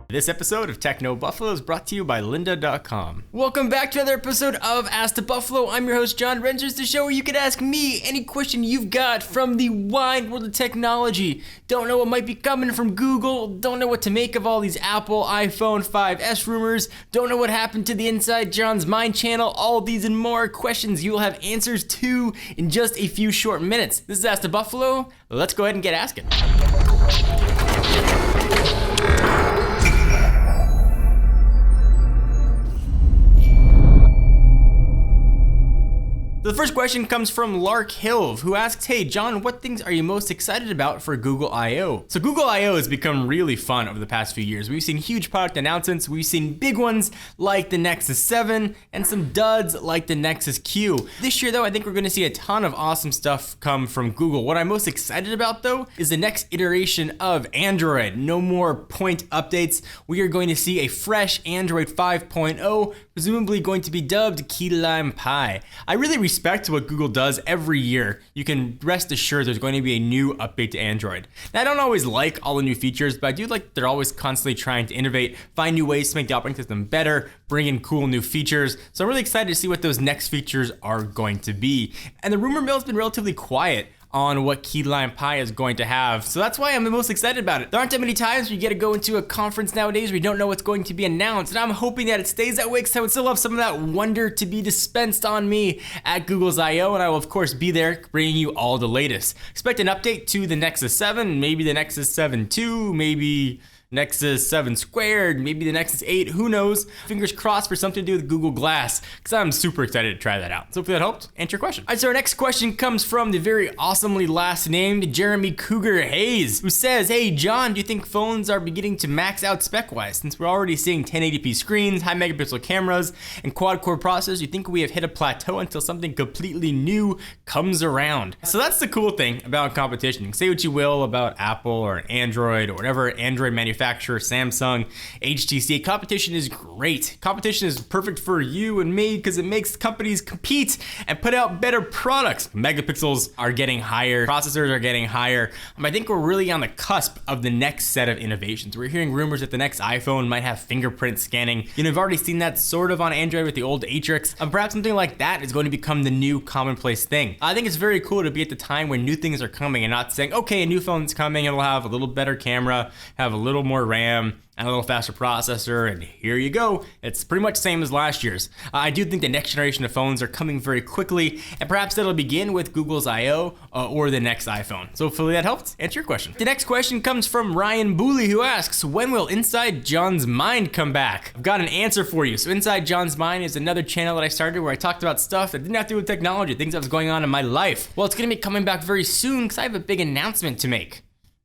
This episode of Techno Buffalo is brought to you by lynda.com. Welcome back to another episode of Ask the Buffalo. I'm your host, John Renzers, the show where you can ask me any question you've got from the wide world of technology. Don't know what might be coming from Google, don't know what to make of all these Apple iPhone 5S rumors, don't know what happened to the Inside John's Mind channel, all these and more questions you will have answers to in just a few short minutes. This is Ask the Buffalo. Let's go ahead and get asking. The first question comes from Lark Hill, who asks, hey John, what things are you most excited about for Google I.O.? So Google I.O. has become really fun over the past few years. We've seen huge product announcements, we've seen big ones like the Nexus 7, and some duds like the Nexus Q. This year though, I think we're gonna see a ton of awesome stuff come from Google. What I'm most excited about though, is the next iteration of Android. No more point updates. We are going to see a fresh Android 5.0, presumably going to be dubbed Key Lime Pie. I really respect what Google does every year. You can rest assured there's going to be a new update to Android. Now, I don't always like all the new features, but I do like they're always constantly trying to innovate, find new ways to make the operating system better, bring in cool new features. So I'm really excited to see what those next features are going to be. And the rumor mill has been relatively quiet on what Key Lime Pie is going to have. So that's why I'm the most excited about it. There aren't that many times where you get to go into a conference nowadays where you don't know what's going to be announced. And I'm hoping that it stays that way because I would still love some of that wonder to be dispensed on me at Google's I.O. And I will of course be there bringing you all the latest. Expect an update to the Nexus 7, maybe the Nexus 7 II, maybe Nexus 7 squared, maybe the Nexus 8, who knows? Fingers crossed for something to do with Google Glass, because I'm super excited to try that out. So hopefully that helped answer your question. All right, so our next question comes from the very awesomely last named Jeremy Cougar Hayes, who says, hey John, do you think phones are beginning to max out spec-wise? Since we're already seeing 1080p screens, high megapixel cameras, and quad-core processors, do you think we have hit a plateau until something completely new comes around? So that's the cool thing about competition. You can say what you will about Apple or Android or whatever Android manufacturer, Samsung, HTC. Competition is great. Competition is perfect for you and me because it makes companies compete and put out better products. Megapixels are getting higher, processors are getting higher. I think we're really on the cusp of the next set of innovations. We're hearing rumors that the next iPhone might have fingerprint scanning. You know, we've already seen that sort of on Android with the old Atrix. Perhaps something like that is going to become the new commonplace thing. I think it's very cool to be at the time when new things are coming and not saying, okay, a new phone's coming, it'll have a little better camera, have a little more RAM, and a little faster processor, and here you go. It's pretty much the same as last year's. I do think the next generation of phones are coming very quickly, and perhaps that'll begin with Google's I.O. Or the next iPhone. So hopefully that helped answer your question. The next question comes from Ryan Booley, who asks, when will Inside John's Mind come back? I've got an answer for you. So Inside John's Mind is another channel that I started where I talked about stuff that didn't have to do with technology, things that was going on in my life. Well, it's gonna be coming back very soon because I have a big announcement to make.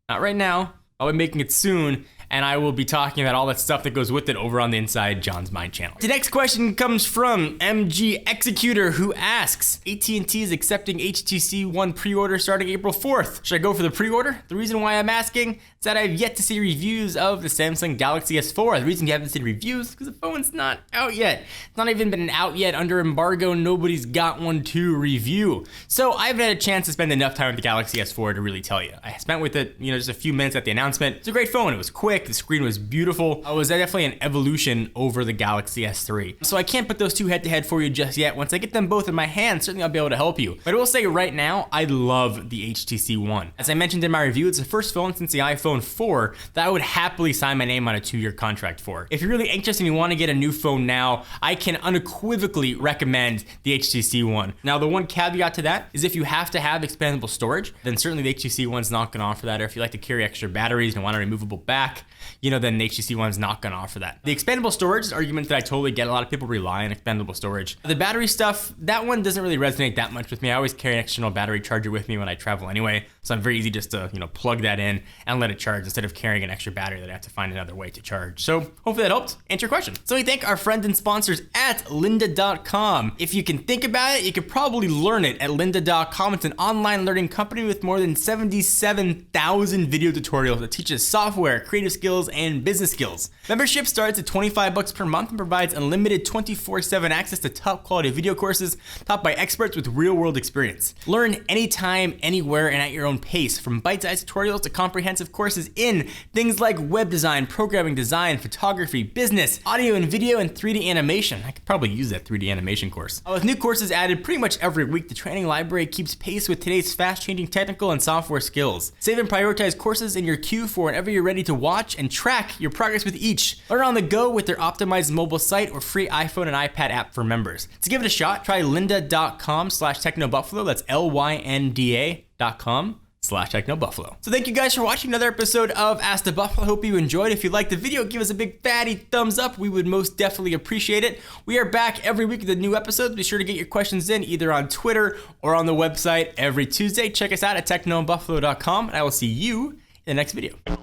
Not right now, I'll be making it soon, and I will be talking about all that stuff that goes with it over on the Inside John's Mind channel. The next question comes from MG Executor, who asks, AT&T is accepting HTC One pre-order starting April 4th. Should I go for the pre-order? The reason why I'm asking is that I've yet to see reviews of the Samsung Galaxy S4. The reason you haven't seen reviews is because the phone's not out yet. It's not even been out yet under embargo. Nobody's got one to review. So I haven't had a chance to spend enough time with the Galaxy S4 to really tell you. I spent with it, just a few minutes at the announcement. It's a great phone. It was quick. The screen was beautiful. It was definitely an evolution over the Galaxy S3. So I can't put those two head to head for you just yet. Once I get them both in my hand, certainly I'll be able to help you. But I will say right now, I love the HTC One. As I mentioned in my review, it's the first phone since the iPhone 4 that I would happily sign my name on a 2-year contract for. If you're really anxious and you want to get a new phone now, I can unequivocally recommend the HTC One. Now, the one caveat to that is if you have to have expandable storage, then certainly the HTC One's not going to offer that. Or if you like to carry extra batteries and want a removable back, then the HTC One's not gonna offer that. The expandable storage is an argument that I totally get. A lot of people rely on expandable storage. The battery stuff, that one doesn't really resonate that much with me. I always carry an external battery charger with me when I travel anyway, so I'm very easy just to, plug that in and let it charge instead of carrying an extra battery that I have to find another way to charge. So hopefully that helped answer your question. So we thank our friends and sponsors at lynda.com. If you can think about it, you could probably learn it at lynda.com. It's an online learning company with more than 77,000 video tutorials that teaches software, creative skills and business skills. Membership starts at $25 per month and provides unlimited 24/7 access to top quality video courses taught by experts with real-world experience. Learn anytime, anywhere, and at your own pace, from bite-sized tutorials to comprehensive courses in things like web design, programming design, photography, business, audio and video, and 3D animation. I could probably use that 3D animation course. With new courses added pretty much every week, the training library keeps pace with today's fast-changing technical and software skills. Save and prioritize courses in your queue for whenever you're ready to watch and track your progress with each. Learn on the go with their optimized mobile site or free iPhone and iPad app for members. To give it a shot, try lynda.com/technobuffalo. That's lynda.com/technobuffalo. So thank you guys for watching another episode of Ask the Buffalo. I hope you enjoyed. If you liked the video, give us a big fatty thumbs up. We would most definitely appreciate it. We are back every week with a new episode. Be sure to get your questions in either on Twitter or on the website every Tuesday. Check us out at technobuffalo.com, and I will see you in the next video.